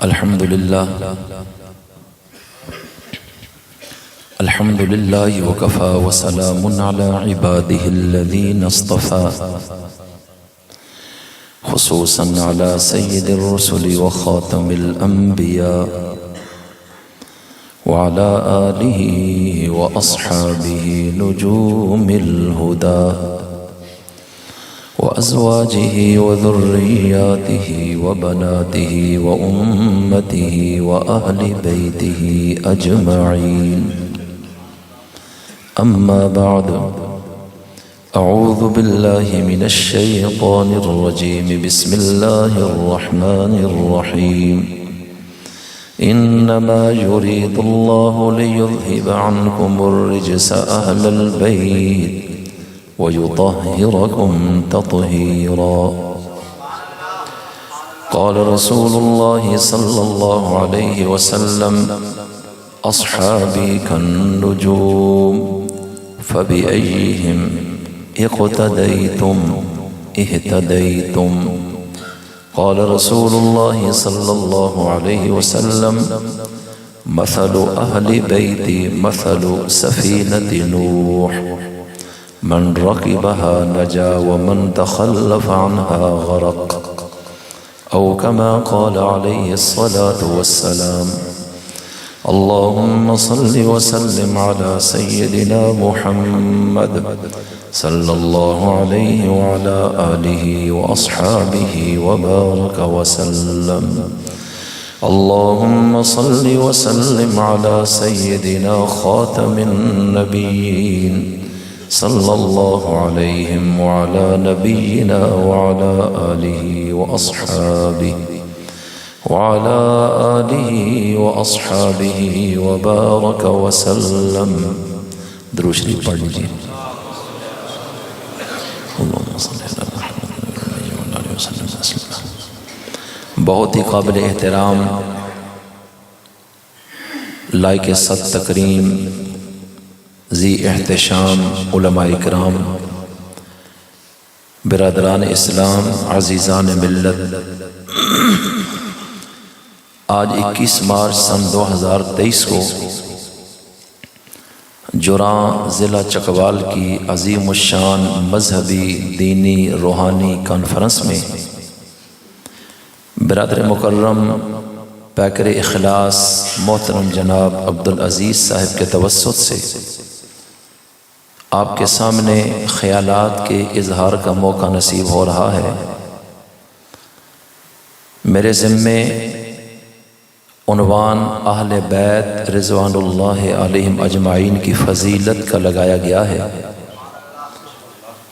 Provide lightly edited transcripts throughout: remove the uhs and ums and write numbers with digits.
الحمد لله وكفى وسلام على عباده الذين اصطفى خصوصا على سيد الرسل وخاتم الأنبياء وعلى آله وأصحابه نجوم الهدى وأزواجه وذرياته وبناته وأمته وأهل بيته أجمعين. أما بعد، أعوذ بالله من الشيطان الرجيم. بسم الله الرحمن الرحيم. إنما يريد الله ليذهب عنكم الرجس أهل البيت ويطهركم تطهيرا. قال رسول الله صلى الله عليه وسلم: أصحابي كالنجوم فبأيهم اقتديتم اهتديتم. قال رسول الله صلى الله عليه وسلم: مثل أهل بيتي مثل سفينة نوح، من ركبها نجا ومن تخلف عنها غرق، أو كما قال عليه الصلاة والسلام. اللهم صل وسلم على سيدنا محمد صلى الله عليه وعلى آله وأصحابه وبارك وسلم. اللهم صل وسلم على سيدنا خاتم النبيين صلى الله عليهم وعلى نبينا وعلى آله وأصحابه وعلى آله وأصحابه وبارك وسلم. درود شریف پڑھ لیجیے. اللهم صل على محمد وعلى آله وسلم تسلیما. بہت ہی قابل احترام، لائق صد تکریم، ذی احتشام علماء اکرام، برادران اسلام، عزیزان ملت، آج 21 مارچ سن 2023 کو جوراں ضلع چکوال کی عظیم الشان مذہبی، دینی، روحانی کانفرنس میں برادر مکرم پیکر اخلاص محترم جناب عبدالعزیز صاحب کے توسط سے آپ کے سامنے خیالات کے اظہار کا موقع نصیب ہو رہا ہے. میرے ذمے عنوان اہل بیت رضوان اللہ علیہم اجمعین کی فضیلت کا لگایا گیا ہے،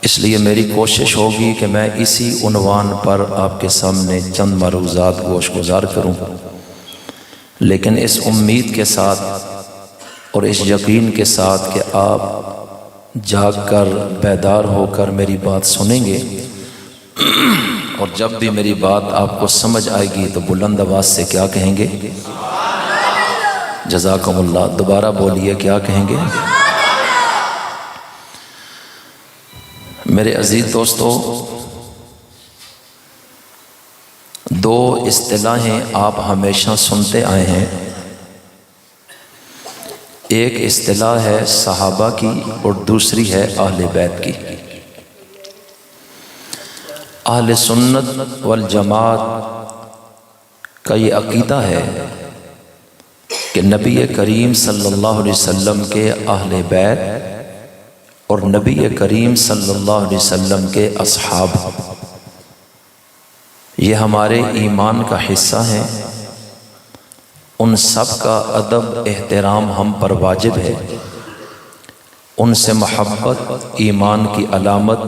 اس لیے میری کوشش ہوگی کہ میں اسی عنوان پر آپ کے سامنے چند معروضات گوش گزار کروں، لیکن اس امید کے ساتھ اور اس یقین کے ساتھ کہ آپ جاگ کر بیدار ہو کر میری بات سنیں گے، اور جب بھی میری بات آپ کو سمجھ آئے گی تو بلند آواز سے کیا کہیں گے؟ جزاکم اللہ. دوبارہ بولیے، کیا کہیں گے؟ میرے عزیز دوستو، دو اصطلاحیں آپ ہمیشہ سنتے آئے ہیں. ایک اصطلاح ہے صحابہ کی اور دوسری ہے اہل بیت کی. اہل سنت والجماعت کا یہ عقیدہ ہے کہ نبی کریم صلی اللہ علیہ وسلم کے اہل بیت اور نبی کریم صلی اللہ علیہ وسلم کے اصحاب یہ ہمارے ایمان کا حصہ ہیں. ان سب کا ادب احترام ہم پر واجب ہے. ان سے محبت ایمان کی علامت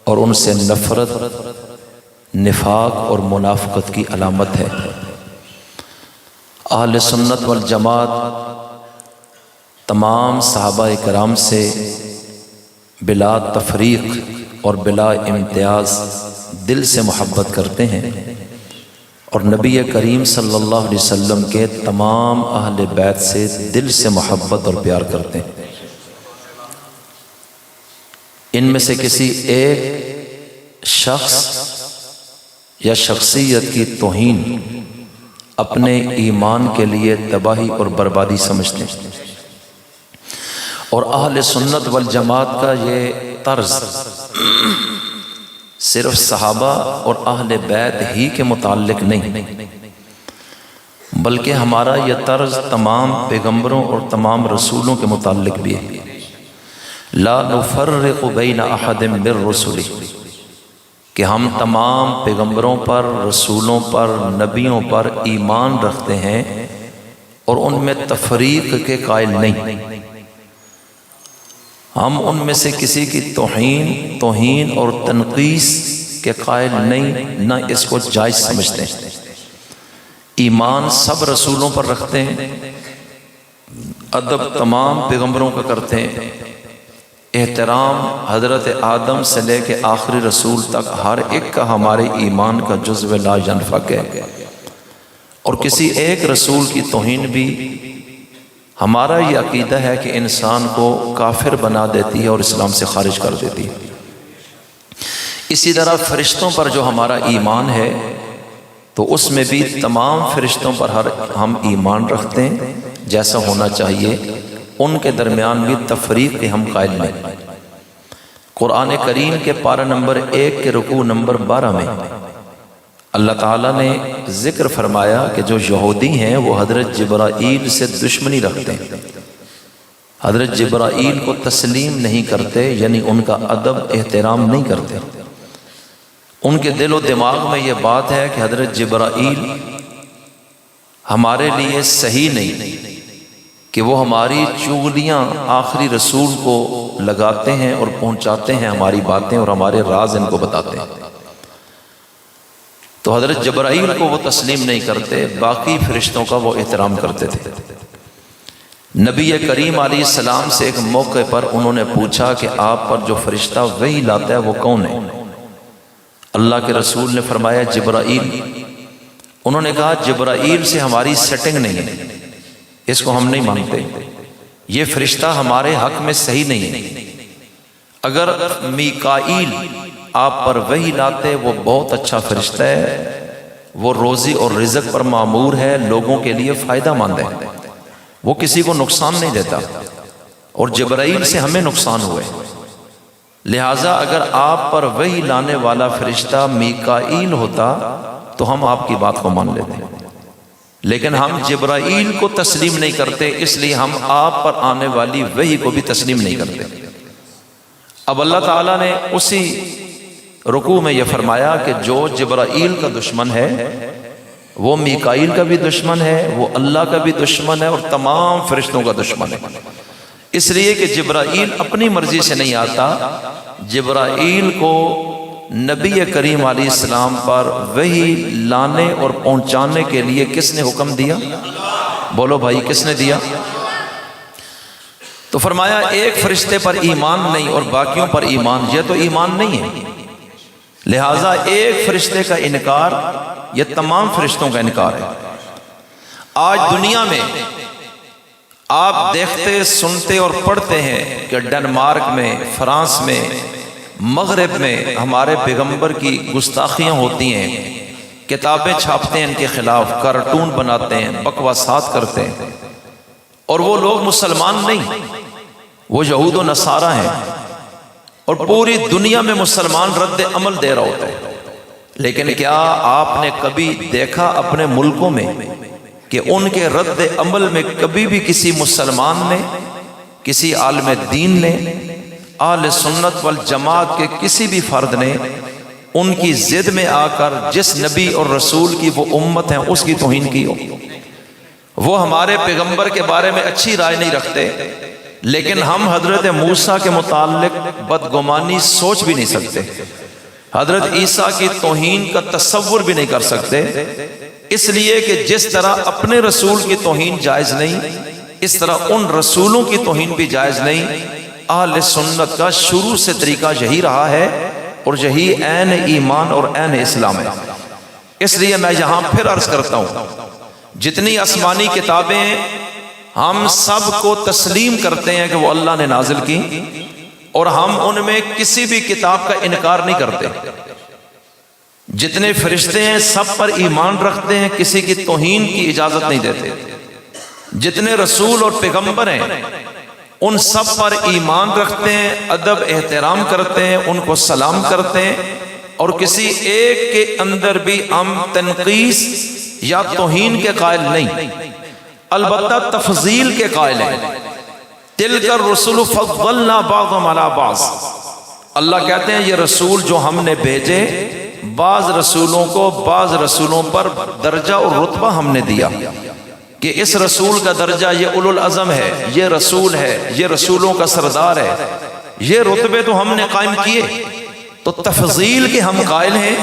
اور ان سے نفرت نفاق اور منافقت کی علامت ہے. اہل سنت والجماعت تمام صحابہ کرام سے بلا تفریق اور بلا امتیاز دل سے محبت کرتے ہیں، اور نبی کریم صلی اللہ علیہ وسلم کے تمام اہل بیت سے دل سے محبت اور پیار کرتے ہیں. ان میں سے کسی ایک شخص یا شخصیت کی توہین اپنے ایمان کے لیے تباہی اور بربادی سمجھتے ہیں، اور اہل سنت والجماعت کا یہ طرز صرف صحابہ اور اہل بیت ہی کے متعلق نہیں، بلکہ ہمارا یہ طرز تمام پیغمبروں اور تمام رسولوں کے متعلق بھی ہے۔ لا نفرق بین احد من رسلہ، کہ ہم تمام پیغمبروں پر، رسولوں پر، نبیوں پر ایمان رکھتے ہیں اور ان میں تفریق کے قائل نہیں۔ ہم ان میں سے کسی کی توہین اور تنقیص کے قائل نہیں، نہ اس کو جائز سمجھتے ہیں۔ ایمان سب رسولوں پر رکھتے ہیں، ادب تمام پیغمبروں کا کرتے ہیں، احترام حضرت آدم سے لے کے آخری رسول تک ہر ایک کا ہمارے ایمان کا جزو لا ینفک ہے، اور کسی ایک رسول کی توہین بھی ہمارا یہ عقیدہ ہے کہ انسان کو کافر بنا دیتی ہے اور اسلام سے خارج کر دیتی ہے۔ اسی طرح فرشتوں پر جو ہمارا ایمان ہے تو اس میں بھی تمام فرشتوں پر ہم ایمان رکھتے ہیں جیسا ہونا چاہیے، ان کے درمیان بھی تفریق کے ہم قائل نہیں۔ قرآن کریم کے پارہ نمبر 1 کے رکوع نمبر 12 میں اللہ تعالیٰ نے ذکر فرمایا کہ جو یہودی ہیں وہ حضرت جبرائیل سے دشمنی رکھتے ہیں، حضرت جبرائیل کو تسلیم نہیں کرتے، یعنی ان کا ادب احترام نہیں کرتے۔ ان کے دل و دماغ میں یہ بات ہے کہ حضرت جبرائیل ہمارے لیے صحیح نہیں، کہ وہ ہماری چغلیاں آخری رسول کو لگاتے ہیں اور پہنچاتے ہیں ہماری باتیں اور ہمارے راز ان کو بتاتے ہیں۔ تو حضرت جبرائیل کو وہ تسلیم نہیں کرتے، باقی فرشتوں کا وہ احترام کرتے تھے۔ نبی کریم علیہ السلام سے ایک موقع پر انہوں نے پوچھا کہ آپ پر جو فرشتہ وحی لاتا ہے وہ کون ہے؟ اللہ کے رسول نے فرمایا جبرائیل۔ انہوں نے کہا جبرائیل سے ہماری سیٹنگ نہیں ہے، اس کو ہم نہیں مانتے، یہ فرشتہ ہمارے حق میں صحیح نہیں ہے۔ اگر میکائیل آپ پر وحی لاتے وہ بہت اچھا فرشتہ ہے، وہ روزی اور رزق پر مامور ہے، لوگوں کے لیے فائدہ مند ہے، وہ کسی کو نقصان نہیں دیتا، اور جبرائیل سے ہمیں نقصان ہوئے، لہٰذا اگر آپ پر وحی لانے والا فرشتہ میکائیل ہوتا تو ہم آپ کی بات کو مان لیتے، لیکن ہم جبرائیل کو تسلیم نہیں کرتے، اس لیے ہم آپ پر آنے والی وحی کو بھی تسلیم نہیں کرتے۔ اب اللہ تعالیٰ نے اسی رکوع میں یہ فرمایا کہ جو جبرائیل کا دشمن ہے وہ میکائیل کا بھی دشمن ہے، وہ اللہ کا بھی دشمن ہے، اور تمام فرشتوں کا دشمن ہے، اس لیے کہ جبرائیل اپنی مرضی سے نہیں آتا، جبرائیل کو نبی کریم علیہ السلام پر وحی لانے اور پہنچانے کے لیے کس نے حکم دیا؟ بولو بھائی، کس نے دیا؟ تو فرمایا ایک فرشتے پر ایمان نہیں اور باقیوں پر ایمان، یہ تو ایمان نہیں ہے، لہٰذا ایک فرشتے کا انکار یہ تمام فرشتوں کا انکار ہے۔ آج دنیا میں آپ دیکھتے سنتے اور پڑھتے ہیں کہ ڈنمارک میں، فرانس میں، مغرب میں ہمارے پیغمبر کی گستاخیاں ہوتی ہیں، کتابیں چھاپتے ہیں ان کے خلاف، کارٹون بناتے ہیں، بکواسات کرتے ہیں، اور وہ لوگ مسلمان نہیں، وہ یہود و نصارہ ہیں، اور پوری دنیا میں مسلمان رد عمل دے رہا ہوتا ہے۔ لیکن کیا آپ نے کبھی دیکھا اپنے ملکوں میں کہ ان کے رد عمل میں کبھی بھی کسی مسلمان نے، کسی عالم دین نے، اہل سنت والجماعت کے کسی بھی فرد نے ان کی ضد میں آ کر جس نبی اور رسول کی وہ امت ہیں اس کی توہین کی ہو؟ وہ ہمارے پیغمبر کے بارے میں اچھی رائے نہیں رکھتے، لیکن ہم حضرت موسیٰ کے متعلق بدگمانی سوچ بھی نہیں سکتے، حضرت عیسیٰ کی توہین کا تصور بھی نہیں کر سکتے، اس لیے کہ جس طرح اپنے رسول کی توہین جائز نہیں، اس طرح ان رسولوں کی توہین بھی جائز نہیں۔ اہل سنت کا شروع سے طریقہ یہی رہا ہے، اور یہی عین ایمان اور عین اسلام ہے۔ اس لیے میں یہاں پھر عرض کرتا ہوں، جتنی آسمانی کتابیں ہیں ہم سب کو تسلیم کرتے ہیں کہ وہ اللہ نے نازل کی، اور ہم ان میں کسی بھی کتاب کا انکار نہیں کرتے۔ جتنے فرشتے ہیں سب پر ایمان رکھتے ہیں، کسی کی توہین کی اجازت نہیں دیتے۔ جتنے رسول اور پیغمبر ہیں ان سب پر ایمان رکھتے ہیں، ادب احترام کرتے ہیں، ان کو سلام کرتے ہیں، اور کسی ایک کے اندر بھی ہم تنقیص یا توہین کے قائل نہیں، البتہ تفضیل کے قائل ہیں۔ تلک الرسل فضلنا بعضهم علی بعض، اللہ کہتے ہیں یہ رسول جو ہم نے بھیجے، بعض رسولوں کو بعض رسولوں پر درجہ اور رتبہ ہم نے دیا، کہ اس رسول کا درجہ یہ اولو العزم ہے، یہ رسول ہے، یہ رسولوں کا سردار ہے، یہ رتبے تو ہم نے قائم کیے۔ تو تفضیل کے ہم قائل ہیں،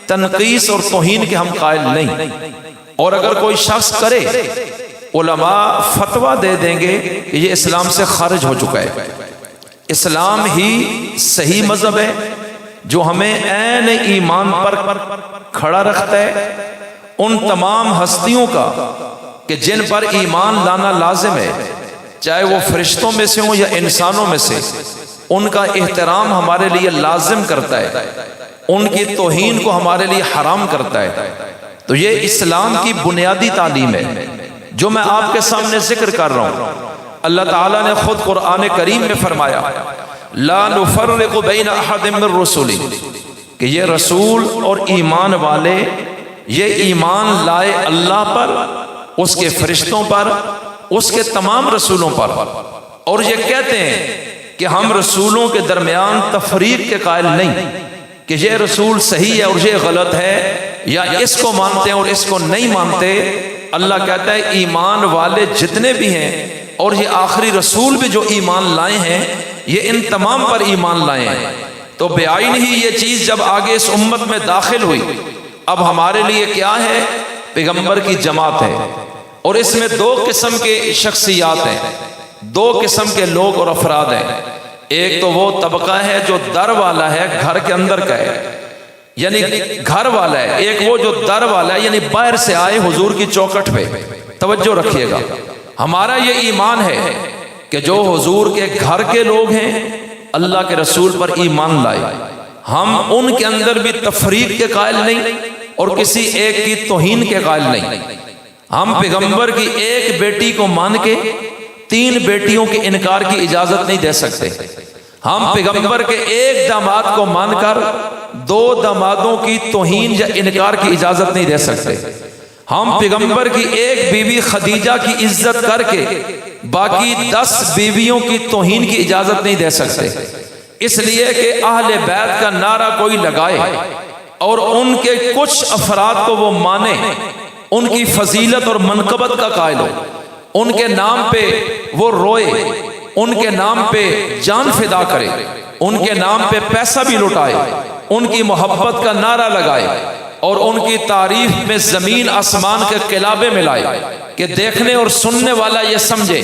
تنقیص اور توہین کے ہم قائل نہیں۔ اور اگر کوئی شخص کرے، علماء فتویٰ دے دیں گے کہ یہ اسلام سے خارج ہو چکا ہے۔ اسلام ہی صحیح مذہب ہے جو ہمیں عین ایمان پر کھڑا رکھتا ہے، ان تمام ہستیوں کا کہ جن پر ایمان لانا لازم ہے، چاہے وہ فرشتوں میں سے ہوں یا انسانوں میں سے، ان کا احترام ہمارے لیے لازم کرتا ہے، ان کی توہین کو ہمارے لیے حرام کرتا ہے۔ تو یہ اسلام کی بنیادی تعلیم ہے جو میں آپ کے سامنے ذکر کر رہا ہوں۔ اللہ تعالیٰ نے خود قرآن کریم میں فرمایا لا نفرق بین احد من رسلی، کہ یہ رسول اور ایمان والے یہ ایمان لائے اللہ پر، اس کے فرشتوں پر، اس کے تمام رسولوں پر، اور یہ کہتے ہیں کہ ہم رسولوں کے درمیان تفریق کے قائل نہیں کہ یہ رسول صحیح ہے اور یہ غلط ہے، یا اس کو مانتے ہیں اور اس کو نہیں مانتے۔ اللہ کہتا ہے ایمان والے جتنے بھی ہیں اور یہ آخری رسول بھی جو ایمان لائے ہیں یہ ان تمام پر ایمان لائے ہیں۔ تو بعین ہی یہ چیز جب آگے اس امت میں داخل ہوئی، اب ہمارے لیے کیا ہے؟ پیغمبر کی جماعت ہے، اور اس میں دو قسم کے شخصیات ہیں، دو قسم کے لوگ اور افراد ہیں۔ ایک تو وہ طبقہ ہے جو در والا ہے، گھر کے اندر کا ہے، یعنی گھر والا ہے۔ ایک وہ جو در والا ہے، یعنی باہر سے آئے حضور کی چوکھٹ پہ۔ توجہ رکھیے گا، ہمارا یہ ایمان ہے کہ جو حضور کے گھر کے لوگ ہیں اللہ کے رسول پر ایمان لائے، ہم ان کے اندر بھی تفریق کے قائل نہیں اور کسی ایک کی توہین کے قائل نہیں۔ ہم پیغمبر کی ایک بیٹی کو مان کے تین بیٹیوں کے انکار کی اجازت نہیں دے سکتے۔ ہم پیغمبر کے ایک داماد کو مان کر دو دامادوں کی توہین یا انکار کی اجازت نہیں دے سکتے۔ ہم پیغمبر کی ایک بیوی خدیجہ کی عزت کر کے باقی 10 بیویوں کی توہین کی اجازت نہیں دے سکتے، اس لیے کہ اہل بیت کا نعرہ کوئی لگائے اور ان کے کچھ افراد کو وہ مانے، ان کی فضیلت اور منقبت کا قائل ہو، ان کے نام پہ وہ روئے، ان کے نام پہ جان فدا کرے، ان کے نام پہ پیسہ بھی لٹائے، ان کی محبت کا نعرہ لگائے، اور ان کی تعریف میں زمین آسمان کے قلابے ملائے کہ دیکھنے اور سننے والا یہ سمجھے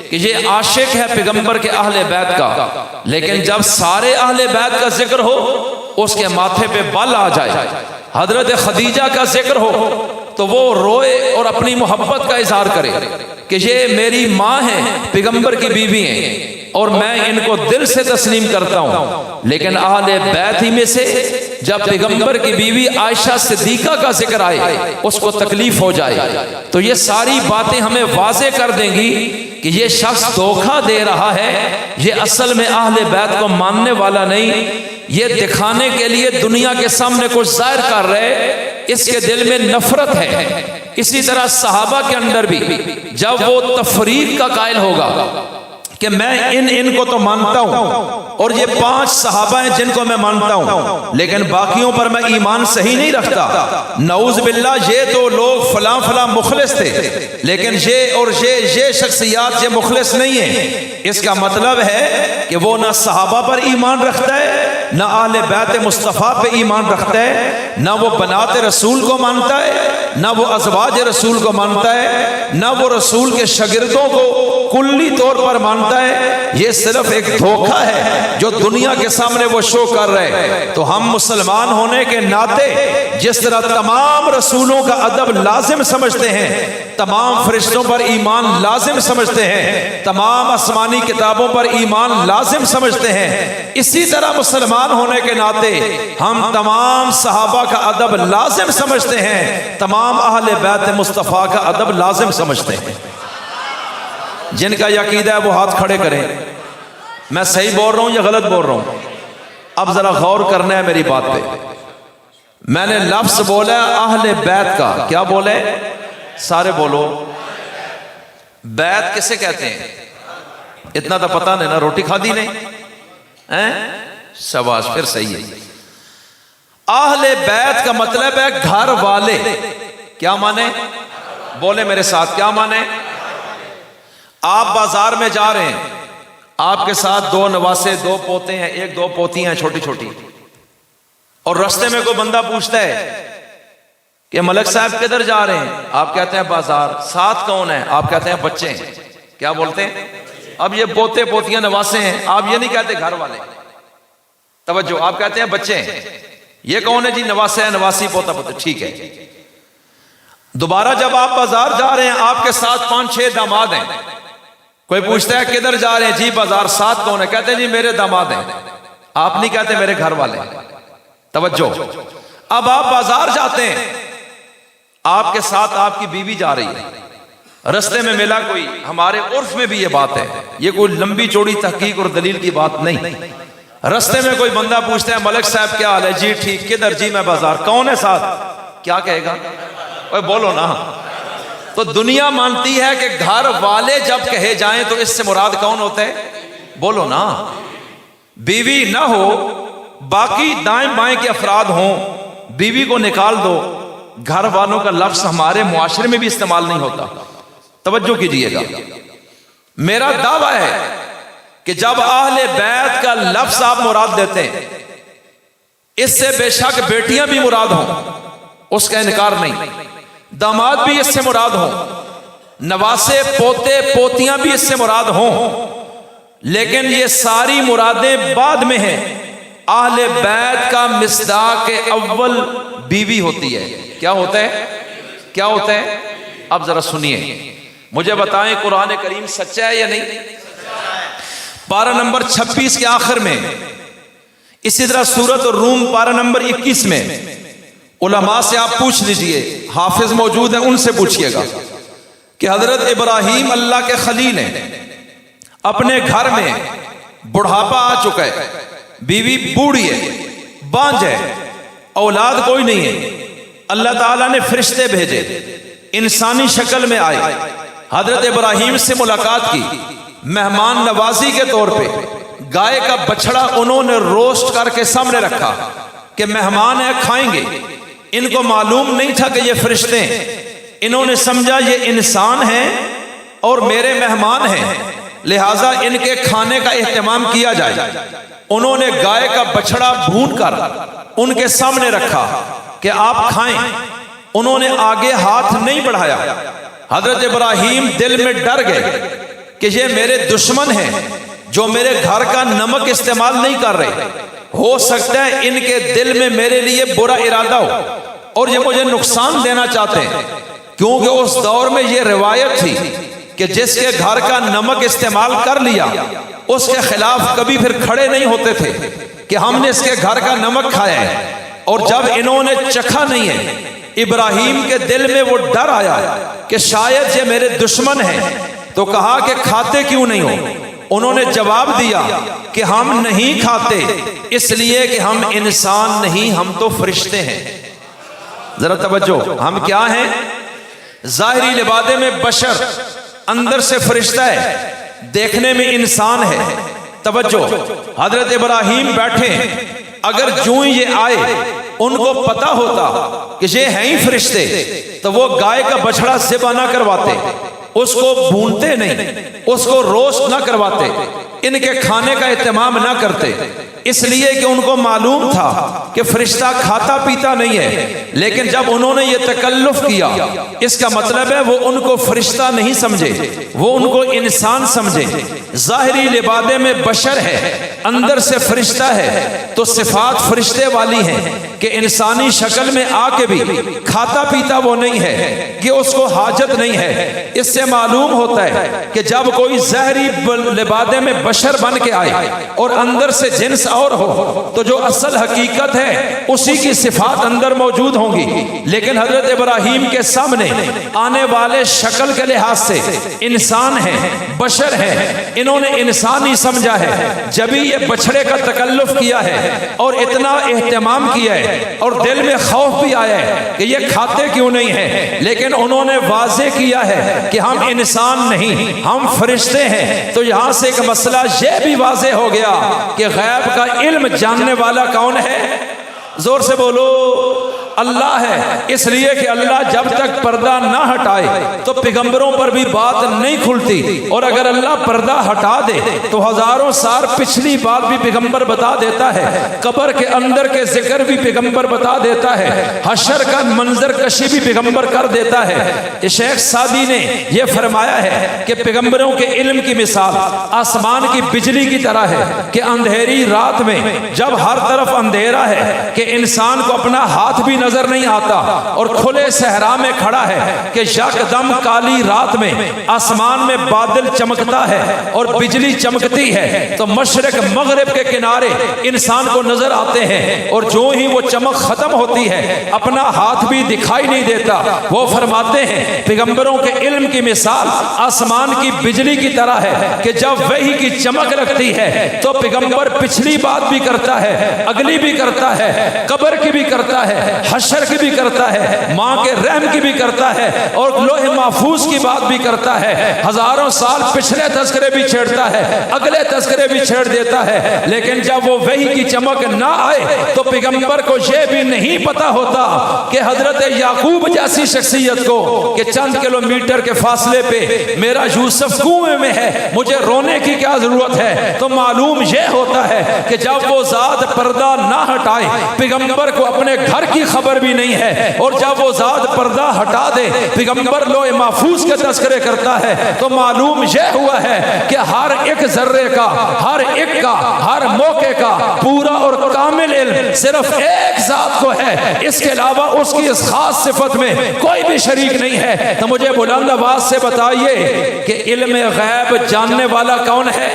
کہ یہ عاشق ہے پیغمبر کے اہل بیت کا، لیکن جب سارے اہل بیت کا ذکر ہو اس کے ماتھے پہ بال آ جائے، حضرت خدیجہ کا ذکر ہو تو وہ روئے اور اپنی محبت کا اظہار کرے کہ یہ میری ماں ہے، پیغمبر کی بیوی ہیں اور میں ان کو دل سے تسلیم کرتا ہوں۔ لیکن اہل بیت ہی میں سے جب پیغمبر کی بیوی عائشہ صدیقہ کا ذکر آئے اس کو تکلیف ہو جائے، تو یہ ساری باتیں ہمیں واضح کر دیں گی کہ یہ شخص دھوکہ دے رہا ہے، یہ اصل میں اہل بیت کو ماننے والا نہیں، یہ دکھانے کے لیے دنیا کے سامنے کچھ ظاہر کر رہے، اس کے دل میں نفرت ہے۔ اسی طرح صحابہ کے اندر بھی جب وہ تفریق کا قائل ہوگا کہ میں ان کو تو مانتا ہوں اور یہ 5 صحابہ ہیں جن کو میں مانتا ہوں لیکن باقیوں پر میں ایمان صحیح نہیں رکھتا، نعوذ باللہ یہ تو لوگ فلاں فلاں مخلص تھے لیکن یہ اور یہ شخصیات یہ مخلص نہیں ہیں، اس کا مطلب ہے کہ وہ نہ صحابہ پر ایمان رکھتا ہے، نہ اہل بیت مصطفیٰ پہ ایمان رکھتا ہے، نہ وہ بنات رسول کو مانتا ہے، نہ وہ ازواج رسول کو مانتا ہے، نہ وہ رسول کے شاگردوں کو کلی طور پر مانتا ہے یہ صرف ایک دھوکہ ہے جو دنیا کے سامنے وہ شو کر رہے. تو ہم مسلمان ہونے کے ناطے جس طرح تمام رسولوں کا ادب لازم سمجھتے ہیں، تمام فرشتوں پر ایمان لازم سمجھتے ہیں، تمام آسمانی کتابوں پر ایمان لازم سمجھتے ہیں، اسی طرح مسلمان ہونے کے ناطے ہم تمام صحابہ کا ادب لازم سمجھتے ہیں، تمام اہل بیت مصطفیٰ کا ادب لازم سمجھتے ہیں. جن کا یہ عقیدہ ہے وہ ہاتھ کھڑے کریں. میں صحیح بول رہا ہوں یا غلط بول رہا ہوں؟ اب ذرا غور کرنا ہے میری بات پہ. میں نے لفظ بولا اہل بیت کا، کیا بولے؟ سارے بولو. بیت کسے کہتے ہیں؟ اتنا تو پتہ نہیں نا، روٹی کھادی نہیں؟ شاباش، پھر صحیح ہے. اہل بیت کا مطلب ہے گھر والے. کیا مانے؟ بولے میرے ساتھ، کیا مانے؟ آپ بازار میں جا رہے ہیں، آپ کے ساتھ 2 نواسے، 2 پوتے ہیں، 1-2 پوتی ہیں چھوٹی چھوٹی، اور رستے میں کوئی بندہ پوچھتا ہے کہ ملک صاحب کدھر جا رہے ہیں؟ آپ کہتے ہیں بازار. ساتھ کون ہے؟ آپ کہتے ہیں بچے ہیں. کیا بولتے ہیں؟ اب یہ پوتے پوتیاں نواسے ہیں، آپ یہ نہیں کہتے گھر والے. توجہ، آپ کہتے ہیں بچے ہیں. یہ کون ہے جی؟ نواسے ہیں، نواسی، پوتا پوتا. ٹھیک ہے. دوبارہ جب آپ بازار جا رہے ہیں، آپ کے ساتھ 5-6 داماد ہیں. کوئی پوچھتا ہے کدھر جا رہے ہیں؟ جی بازار. ساتھ کون ہے؟ کہتے ہیں جی میرے داماد ہیں. آپ نہیں کہتے میرے گھر والے. توجہ، اب آپ بازار جاتے ہیں، آپ کے ساتھ آپ کی بیوی جا رہی ہے، رستے میں ملا کوئی. ہمارے عرف میں بھی یہ بات ہے، یہ کوئی لمبی چوڑی تحقیق اور دلیل کی بات نہیں. رستے میں کوئی بندہ پوچھتا ہے ملک صاحب کیا حال ہے؟ جی ٹھیک. کدھر؟ جی میں بازار. کون ہے ساتھ؟ کیا کہے گا؟ اوے بولو نا. تو دنیا مانتی ہے کہ گھر والے جب کہے جائیں تو اس سے مراد کون ہوتا ہے؟ بولو نا. بیوی نہ ہو، باقی دائیں بائیں کے افراد ہوں، بیوی کو نکال دو، گھر والوں کا لفظ ہمارے معاشرے میں بھی استعمال نہیں ہوتا. توجہ کیجئے گا، میرا دعویٰ ہے کہ جب اہل بیت کا لفظ آپ مراد دیتے ہیں، اس سے بے شک بیٹیاں بھی مراد ہوں، اس کا انکار نہیں، داماد بھی اس سے مراد ہوں، نواسے پوتے پوتیاں بھی اس سے مراد ہوں، لیکن یہ ساری مرادیں بعد میں ہیں. اہل بیت کا مصداق اول بیوی ہوتی ہے. کیا ہوتا ہے؟ کیا ہوتا ہے؟ اب ذرا سنیے، مجھے بتائیں قرآن کریم سچا ہے یا نہیں؟ پارہ نمبر 26 کے آخر میں، اسی طرح سورۃ الروم پارہ نمبر 21 میں، علماء سے آپ پوچھ لیجئے، حافظ موجود ہیں، ان سے پوچھئے گا کہ حضرت ابراہیم اللہ کے خلیل ہیں، اپنے گھر میں بڑھاپا آ چکا ہے، بیوی بوڑھی ہے، بانجھ ہے، اولاد کوئی نہیں ہے. اللہ تعالیٰ نے فرشتے بھیجے، انسانی شکل میں آئے، حضرت ابراہیم سے ملاقات کی، مہمان نوازی کے طور پہ گائے کا بچڑا انہوں نے روسٹ کر کے سامنے رکھا کہ مہمان ہیں کھائیں گے. ان کو معلوم نہیں تھا کہ یہ فرشتے ہیں، انہوں نے سمجھا یہ انسان ہیں اور میرے مہمان ہیں، لہٰذا ان کے کھانے کا اہتمام کیا جائے. انہوں نے گائے کا بچڑا بھون کر ان کے سامنے رکھا کہ آپ کھائیں. انہوں نے آگے ہاتھ نہیں بڑھایا. حضرت ابراہیم دل میں ڈر گئے کہ یہ میرے دشمن ہیں جو میرے گھر کا نمک استعمال نہیں کر رہے، ہو سکتا ہے ان کے دل میں میرے لیے برا ارادہ ہو اور یہ مجھے نقصان دینا چاہتے ہیں، کیونکہ اس دور میں یہ روایت تھی کہ جس کے گھر کا نمک استعمال کر لیا اس کے خلاف کبھی پھر کھڑے نہیں ہوتے تھے کہ ہم نے اس کے گھر کا نمک کھایا ہے. اور جب انہوں نے چکھا نہیں ہے، ابراہیم کے دل میں وہ ڈر آیا کہ شاید یہ میرے دشمن ہیں، تو کہا کہ کھاتے کیوں نہیں ہو؟ انہوں نے جواب دیا کہ ہم نہیں کھاتے اس لیے کہ ہم انسان نہیں، ہم تو فرشتے ہیں. ذرا توجہ، ہم کیا ہیں؟ ظاہری لبادے میں بشر، اندر سے فرشتہ ہے، دیکھنے میں انسان ہے. توجہ، حضرت ابراہیم بیٹھے ہیں، اگر جوں یہ آئے ان کو پتا ہوتا کہ یہ ہیں ہی فرشتے تو وہ گائے کا بچڑا ذبح نہ کرواتے، اس کو بھونتے نہیں، اس کو روسٹ نہ کرواتے، ان کے کھانے کا اہتمام نہ کرتے. اس لیے کہ ان کو معلوم تھا کہ فرشتہ کھاتا پیتا نہیں ہے، لیکن جب انہوں نے یہ تکلف کیا، اس کا مطلب ہے وہ ان کو فرشتہ نہیں سمجھے، وہ ان کو انسان سمجھے۔ ظاہری لبادے میں بشر ہے، اندر سے فرشتہ ہے، تو صفات فرشتے والی ہیں کہ انسانی شکل میں آ کے بھی کھاتا پیتا وہ نہیں ہے کہ اس کو حاجت نہیں ہے۔ اس سے معلوم ہوتا ہے کہ جب کوئی ظاہری لبادے میں بشر بن کے آئے اور اندر سے جنس اور ہو تو جو اصل حقیقت ہے اسی کی صفات اندر موجود ہوں گی۔ لیکن حضرت ابراہیم کے سامنے آنے والے شکل کے لحاظ سے انسان ہیں، بشر ہیں، انہوں نے انسان ہی سمجھا ہے، جبھی یہ بچڑے کا تکلف کیا ہے اور اتنا اہتمام کیا ہے اور دل میں خوف بھی آیا ہے کہ یہ کھاتے کیوں نہیں ہیں، لیکن انہوں نے واضح کیا ہے کہ ہم انسان نہیں، ہم فرشتے ہیں۔ تو یہاں سے ایک مسئلہ یہ بھی واضح ہو گیا کہ غیب کا علم جاننے والا کون ہے؟ زور سے بولو، اللہ ہے۔ اس لیے کہ اللہ جب تک پردہ نہ ہٹائے تو پیغمبروں پر بھی بات نہیں کھلتی، اور اگر اللہ پردہ ہٹا دے تو ہزاروں سال پچھلی بات بھی پیغمبر بتا دیتا ہے، قبر کے اندر کے ذکر بھی پیغمبر بتا دیتا ہے، حشر کا منظر کشی بھی پیغمبر کر دیتا ہے۔ شیخ سعدی نے یہ فرمایا ہے کہ پیغمبروں کے علم کی مثال آسمان کی بجلی کی طرح ہے کہ اندھیری رات میں جب ہر طرف اندھیرا ہے کہ انسان کو اپنا ہاتھ بھی نظر نہیں آتا اور کھلے صحرا میں کھڑا ہے کہ یکدم کالی رات میں آسمان میں بادل چمکتا ہے اور بجلی چمکتی ہے تو مشرق مغرب کے کنارے انسان کو نظر آتے ہیں، اور جو ہی وہ چمک ختم ہوتی ہے اپنا ہاتھ بھی دکھائی نہیں دیتا۔ وہ فرماتے ہیں پیغمبروں کے علم کی مثال آسمان کی بجلی کی طرح ہے کہ جب وحی کی چمک لگتی ہے تو پیغمبر پچھلی بات بھی کرتا ہے، اگلی بھی کرتا ہے، قبر کی بھی کرتا ہے، حشر کی بھی کرتا ہے، ماں کے رحم کی بھی کرتا ہے، اور لوح محفوظ کی بات بھی کرتا ہے، ہزاروں سال پچھلے تذکرے بھی چھیڑتا ہے، اگلے تذکرے بھی چھیڑ دیتا ہے۔ لیکن جب وہ وحی کی چمک نہ آئے تو پیغمبر کو یہ بھی نہیں پتا ہوتا کہ حضرت یعقوب جیسی شخصیت کو کہ چند کلومیٹر کے فاصلے پہ میرا یوسف کنویں میں ہے، مجھے رونے کی کیا ضرورت ہے۔ تو معلوم یہ ہوتا ہے کہ جب وہ ذات پردہ نہ ہٹائے پیغمبر کو اپنے گھر کی خبر بھی نہیں ہے، اور جب وہ ذات پردہ ہٹا دے پیغمبر لوح محفوظ کے تذکرے کرتا ہے تو معلوم یہ ہوا ہے کہ ہر ایک ذرے کا، ہر ایک کا، ہر موقع کا پورا اور کامل علم صرف ایک ذات کو ہے، اس کے علاوہ اس کی اس خاص صفت میں کوئی بھی شریک نہیں ہے۔ تو مجھے بلند آواز سے بتائیے کہ علم غیب جاننے والا کون ہے؟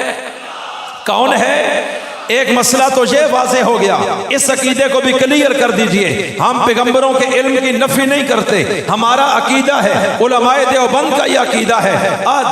کون ہے؟ ایک مسئلہ تو یہ واضح ہو گیا، اس عقیدے کو بھی کلیئر کر دیجئے۔ ہم پیغمبروں کے علم کی نفی نہیں کرتے، ہمارا عقیدہ ہے، علماء دیوبند کا یہ عقیدہ ہے،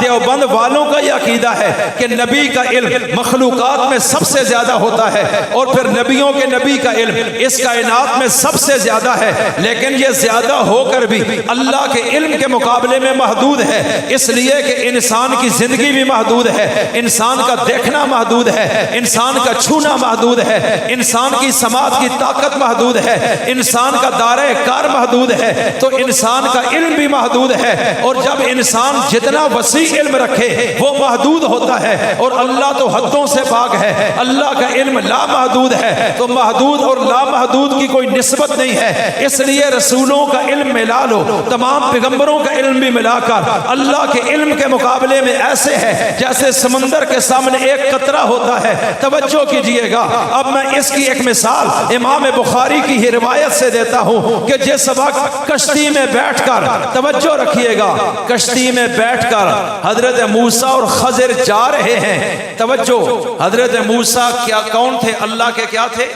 دیوبند والوں کا یہ عقیدہ ہے کہ نبی کا علم مخلوقات میں سب سے زیادہ ہوتا ہے، اور پھر نبیوں کے نبی کا علم اس کائنات میں سب سے زیادہ ہے، لیکن یہ زیادہ ہو کر بھی اللہ کے علم کے مقابلے میں محدود ہے، اس لیے کہ انسان کی زندگی بھی محدود ہے، انسان کا دیکھنا محدود ہے، انسان کا چھونا محدود ہے، انسان کی سماعت کی طاقت محدود ہے، انسان کا دائرہ کار محدود ہے، تو انسان کا علم بھی محدود ہے، اور جب انسان جتنا وسیع علم رکھے وہ محدود ہوتا ہے، اور اللہ تو حدوں سے پاک ہے، اللہ کا علم لامحدود ہے، تو محدود اور لامحدود کی کوئی نسبت نہیں ہے۔ اس لیے رسولوں کا علم ملا لو، تمام پیغمبروں کا علم بھی ملا کر اللہ کے علم کے مقابلے میں ایسے ہے جیسے سمندر کے سامنے ایک قطرہ ہوتا ہے۔ توجہ کیجئے گا، اب میں اس کی ایک مثال امام بخاری کی ہی روایت سے دیتا ہوں کہ جس وقت کشتی میں بیٹھ کر، توجہ رکھیے گا، کشتی میں بیٹھ کر حضرت موسیٰ اور خضر جا رہے ہیں، توجہ، حضرت موسیٰ کیا کون تھے؟ اللہ کے کیا تھے؟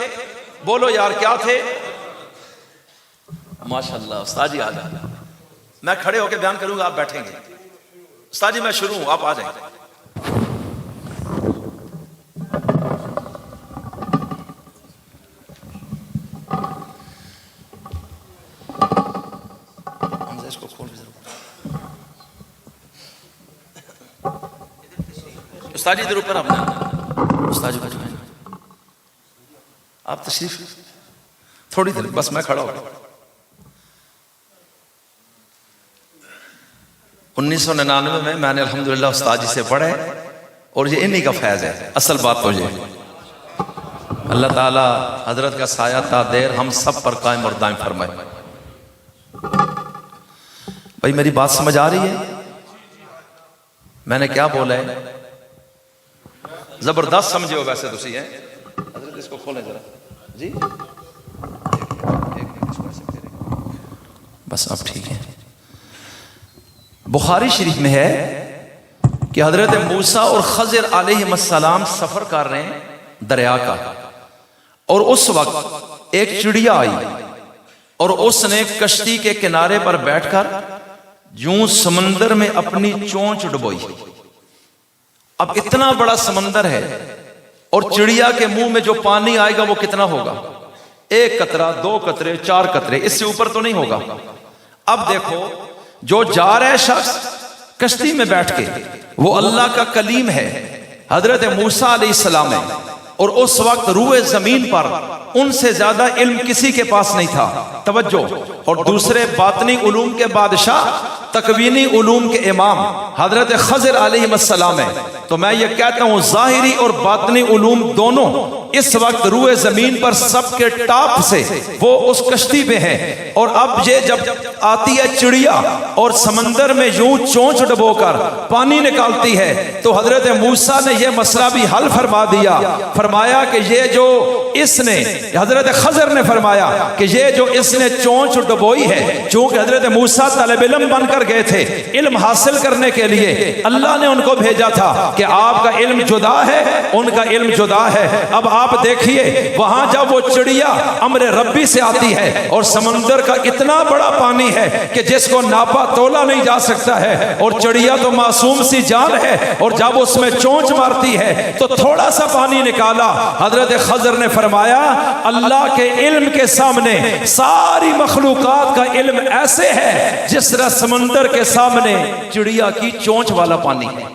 بولو یار کیا تھے؟ ماشاءاللہ استاد جی آ جائیں، میں کھڑے ہو کے بیان کروں گا، آپ بیٹھیں گے۔ استاد جی میں شروع ہوں، آپ آ جائیں۔ استاد جی ادھر اوپر آپ استاد جی آپ تشریف تھوڑی دیر بس میں کھڑا ہوں۔ 1999 میں نے الحمدللہ استاد جی سے پڑھے، اور یہ انہی کا فیض ہے، اصل بات تو یہ اللہ تعالیٰ حضرت کا سایہ تا دیر ہم سب پر قائم اور دائم فرمائے۔ بھائی میری بات سمجھ آ رہی ہے؟ میں نے کیا بولا ہے؟ زبردست سمجھے ہو ویسے تسی ہیں۔ حضرت اس کو کھولیں ذرا جی، بس اب ٹھیک ہے۔ بخاری شریف میں ہے کہ حضرت موسیٰ اور خضر علیہ السلام سفر کر رہے ہیں دریا کا، اور اس وقت ایک چڑیا آئی اور اس نے کشتی کے کنارے پر بیٹھ کر یوں سمندر میں اپنی چونچ ڈبوئی۔ اب اتنا بڑا سمندر ہے اور چڑیا کے منہ میں جو پانی آئے گا وہ کتنا ہوگا؟ 1 قطرہ، 2 قطرے، 4 قطرے، اس سے اوپر تو نہیں ہوگا۔ اب دیکھو جو جا رہے شخص کشتی میں بیٹھ کے، وہ اللہ کا کلیم ہے، حضرت موسیٰ علیہ السلام ہے، اور اس وقت روئے زمین پر ان سے زیادہ علم کسی کے پاس نہیں تھا۔ توجہ، اور دوسرے باطنی علوم کے بادشاہ، تکوینی علوم کے امام حضرت خضر علیہ السلام ہے۔ تو میں یہ کہتا ہوں ظاہری اور باطنی علوم دونوں اس وقت روئے زمین پر سب کے ٹاپ سے وہ اس کشتی پہ ہیں، اور اب یہ جب آتی ہے چڑیا اور سمندر میں یوں چونچ ڈبو کر پانی نکالتی ہے، تو حضرت موسیٰ نے یہ مسئلہ بھی حل فرما دیا۔ فرمایا کہ یہ جو اس نے، حضرت خضر نے فرمایا کہ یہ جو اس نے چونچ ڈبوئی ہے، چونکہ حضرت موسیٰ طالب علم بن کر گئے تھے علم حاصل کرنے کے لیے، اللہ نے ان کو بھیجا تھا کہ آپ کا علم جدا ہے، ان کا علم جدا ہے۔ اب آپ دیکھیے وہاں جب وہ چڑیا امر ربی سے آتی ہے اور سمندر کا اتنا بڑا پانی ہے کہ جس کو ناپا تولا نہیں جا سکتا ہے، اور چڑیا تو معصوم سی جان ہے، اور جب اس میں چونچ مارتی ہے تو تھوڑا سا پانی نکالا۔ حضرت خضر نے فرمایا اللہ کے علم کے سامنے ساری مخلوقات کا علم ایسے ہے جس طرح سمندر کے سامنے چڑیا کی چونچ والا پانی ہے۔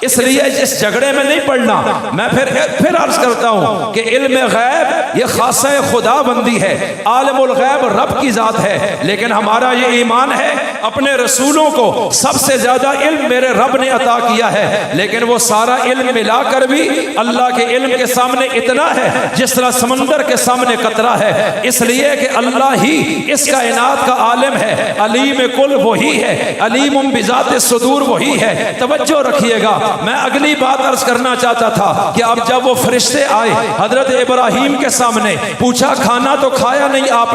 اس لیے اس جھگڑے میں نہیں پڑنا۔ میں پھر عرض کرتا ہوں کہ علم غیب یہ خاصہ خدا بندی ہے، عالم الغیب رب کی ذات ہے، لیکن ہمارا یہ ایمان ہے اپنے رسولوں کو سب سے زیادہ علم میرے رب نے عطا کیا ہے، لیکن وہ سارا علم ملا کر بھی اللہ کے علم کے سامنے اتنا ہے جس طرح سمندر کے سامنے قطرہ ہے، اس لیے کہ اللہ ہی اس کائنات کا عالم ہے، علیم کل وہی ہے، علیم بذات الصدور وہی ہے۔ توجہ رکھیے گا، میں اگلی بات عرض کرنا چاہتا تھا کہ اب جب وہ فرشتے آئے حضرت ابراہیم کے سامنے، پوچھا کھانا تو کھایا نہیں آپ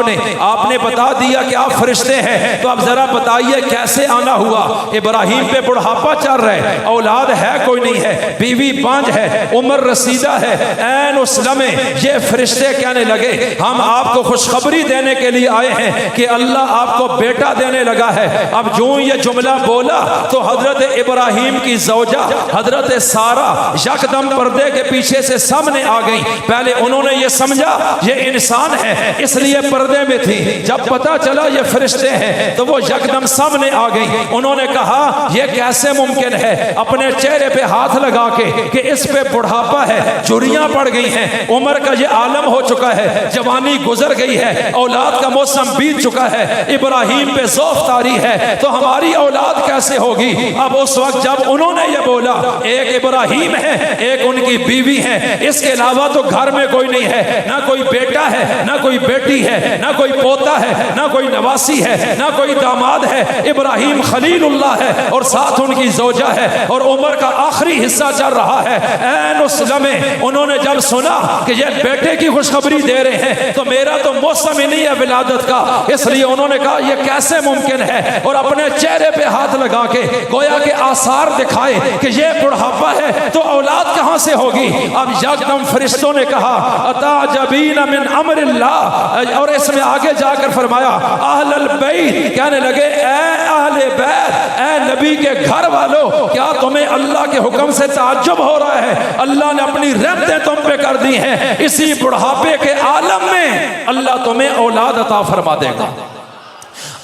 نے بتا دیا کہ آپ فرشتے ہیں، تو اب ذرا بتائیے کیسے آنا ہوا؟ ابراہیم پہ بڑھاپا چل رہا ہے، اولاد ہے کوئی نہیں ہے، بیوی پانچ ہے، عمر رسیدہ ہے، عین اس لمحے یہ فرشتے کہنے لگے ہم آپ کو خوشخبری دینے کے لیے آئے ہیں کہ اللہ آپ کو بیٹا دینے لگا ہے۔ اب جو یہ جملہ بولا تو حضرت ابراہیم کی زوجہ حضرت سارہ یکدم پردے کے پیچھے سے سامنے آ گئی۔ پہلے انہوں نے یہ سمجھا یہ انسان ہے اس لیے پردے میں تھی، جب پتا چلا یہ فرشتے ہیں تو وہ یکدم سامنے آ گئی۔ انہوں نے کہا یہ کیسے ممکن ہے؟ اپنے چہرے پہ ہاتھ لگا کے کہ اس پہ بڑھاپا ہے، جھریاں پڑ گئی ہیں، عمر کا یہ عالم ہو چکا ہے، جوانی گزر گئی ہے، اولاد کا موسم بیت چکا ہے، ابراہیم پہ ذوق طاری ہے، تو ہماری اولاد کیسے ہوگی؟ اب اس وقت جب انہوں نے یہ بولا ایک ابراہیم ہے، ایک ان کی بیوی ہے، اس کے علاوہ تو گھر میں کوئی نہیں ہے، نہ کوئی بیٹا ہے، نہ کوئی بیٹی ہے، نہ کوئی پوتا ہے، نہ کوئی نواسی ہے، نہ کوئی داماد ہے، ابراہیم خلیل اللہ ہے اور ساتھ ان کی زوجہ ہے، اور عمر کا آخری حصہ چل رہا ہے۔ عین اس لمحے انہوں نے جب سنا کہ یہ بیٹے کی خوشخبری دے رہے ہیں تو میرا تو موسم ہی نہیں ہے ولادت کا، اس لیے انہوں نے کہا یہ کیسے ممکن ہے، اور اپنے چہرے پہ ہاتھ لگا کے گویا کہ آثار دکھائے کہ یہ بڑھاپا ہے تو اولاد کہاں سے ہوگی؟ اب یکدم فرشتوں نے کہا اتعجبین من امر اللہ، اور اس میں آگے جا کر فرمایا اہل البیت، کہنے لگے اے اہل بیت، اے نبی کے گھر والوں، کیا تمہیں اللہ کے حکم سے تعجب ہو رہا ہے؟ اللہ نے اپنی رحمتیں تم پہ کر دی ہیں، اسی بڑھاپے کے عالم میں اللہ تمہیں اولاد عطا فرما دے گا۔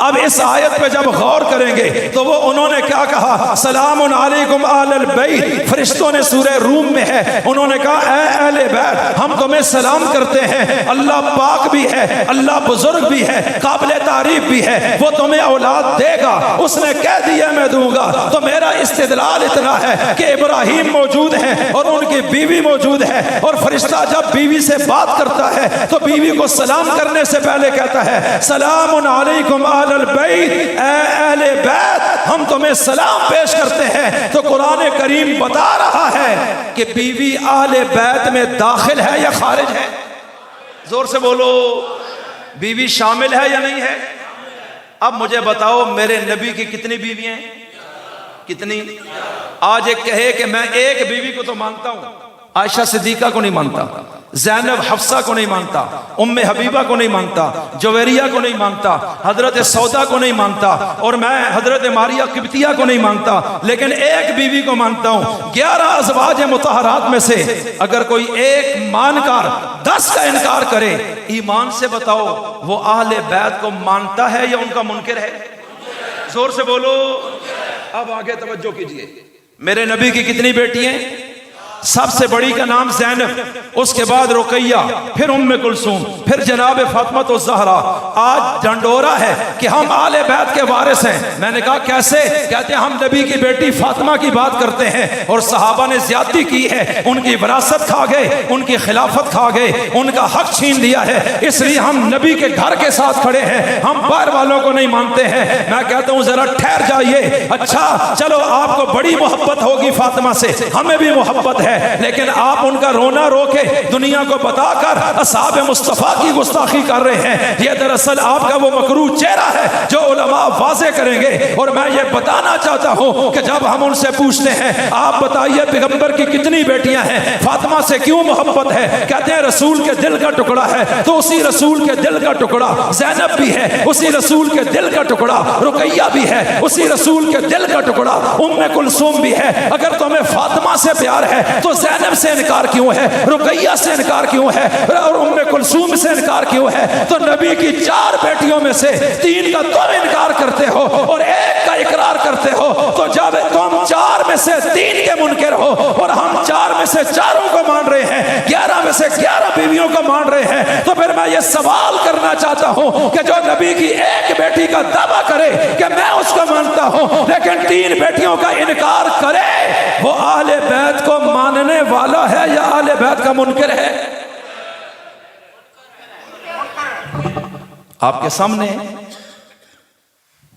اب اس آیت پہ جب غور کریں گے تو وہ انہوں نے کیا کہا؟ سلام علیکم اہل البیت. فرشتوں نے سورہ روم میں ہے, انہوں نے کہا اے اہل بیت ہم تمہیں سلام کرتے ہیں, اللہ پاک بھی ہے, اللہ بزرگ بھی ہے, قابل تعریف بھی ہے, وہ تمہیں اولاد دے گا. اس نے کہہ دیا میں دوں گا. تو میرا استدلال اتنا ہے کہ ابراہیم موجود ہیں اور ان کی بیوی موجود ہے, اور فرشتہ جب بیوی سے بات کرتا ہے تو بیوی کو سلام کرنے سے پہلے کہتا ہے سلام علیکم اہل البیت, اے اہل بیت ہم تمہیں سلام پیش کرتے ہیں. تو قرآن کریم بتا رہا ہے کہ بیوی اہل بیت میں داخل ہے یا خارج ہے؟ زور سے بولو, بیوی شامل ہے یا نہیں ہے؟ اب مجھے بتاؤ میرے نبی کی کتنی بیویاں ہیں؟ کتنی؟ آج ایک کہے کہ میں ایک بیوی کو تو مانتا ہوں, عائشہ صدیقہ کو نہیں مانتا, زینب حفصہ کو نہیں مانتا, ام حبیبہ کو نہیں مانتا, جویریہ کو نہیں مانتا, حضرت سودا کو نہیں مانتا, اور میں حضرت ماریہ قبطیہ کو نہیں مانتا, لیکن ایک بیوی کو مانتا ہوں. 11 ازواج مطہرات میں سے اگر کوئی ایک مان کر 10 کا انکار کرے, ایمان سے بتاؤ وہ اہل بیت کو مانتا ہے یا ان کا منکر ہے؟ زور سے بولو. اب آگے توجہ کیجئے, میرے نبی کی کتنی بیٹی ہیں؟ سب سے بڑی کا نام زینب, اس کے بعد رقیہ, پھر ام کلثوم, پھر جناب فاطمہ الزہرا. آج ڈنڈورا ہے کہ ہم آل بیت کے وارث ہیں. میں نے کہا کیسے؟ کہتے ہیں ہم نبی کی بیٹی فاطمہ کی بات کرتے ہیں اور صحابہ نے زیادتی کی ہے, ان کی وراثت کھا گئے, ان کی خلافت کھا گئے, ان کا حق چھین لیا ہے, اس لیے ہم نبی کے گھر کے ساتھ کھڑے ہیں, ہم باہر والوں کو نہیں مانتے ہیں. میں کہتا ہوں ذرا ٹھہر جائیے. اچھا چلو آپ کو بڑی محبت ہوگی فاطمہ سے, ہمیں بھی محبت ہے, لیکن آپ ان کا رونا رو کے دنیا کو بتا کر اصحاب مصطفیٰ کی گستاخی کر رہے ہیں. یہ دراصل آپ کا وہ مکروہ چہرہ ہے جو علماء واضح کریں گے. اور میں یہ بتانا چاہتا ہوں کہ جب ہم ان سے پوچھتے ہیں آپ بتائیے پیغمبر کی کتنی بیٹیاں ہیں, فاطمہ سے کیوں محبت ہے؟ کہتے ہیں رسول کے دل کا ٹکڑا ہے. تو اسی رسول کے دل کا ٹکڑا زینب بھی ہے, اسی رسول کے دل کا ٹکڑا رقیہ بھی ہے, اسی رسول کے دل کا ٹکڑا ام کلثوم بھی ہے. اگر تمہیں فاطمہ سے پیار ہے تو زینب سے انکار کیوں ہے, رقیہ سے انکار کیوں ہے, اور ام کلثوم سے انکار کیوں ہے؟ تو نبی کی 4 بیٹیوں میں سے 3 کا تم انکار کرتے ہو اور 1 کا اقرار کرتے ہو. تو جب تم 4 میں سے 3 کے منکر ہو اور ہم 4 میں سے 4 کو مان رہے ہیں, 11 میں سے 11 بیویوں کو مان رہے ہیں, تو پھر میں یہ سوال کرنا چاہتا ہوں کہ جو نبی کی 1 بیٹی کا دعویٰ کرے کہ میں اس کو مانتا ہوں لیکن 3 بیٹیوں کا انکار کرے, وہ اہل بیت کو ماننے والا ہے یا اہل بیت کا منکر ہے؟ آپ کے سامنے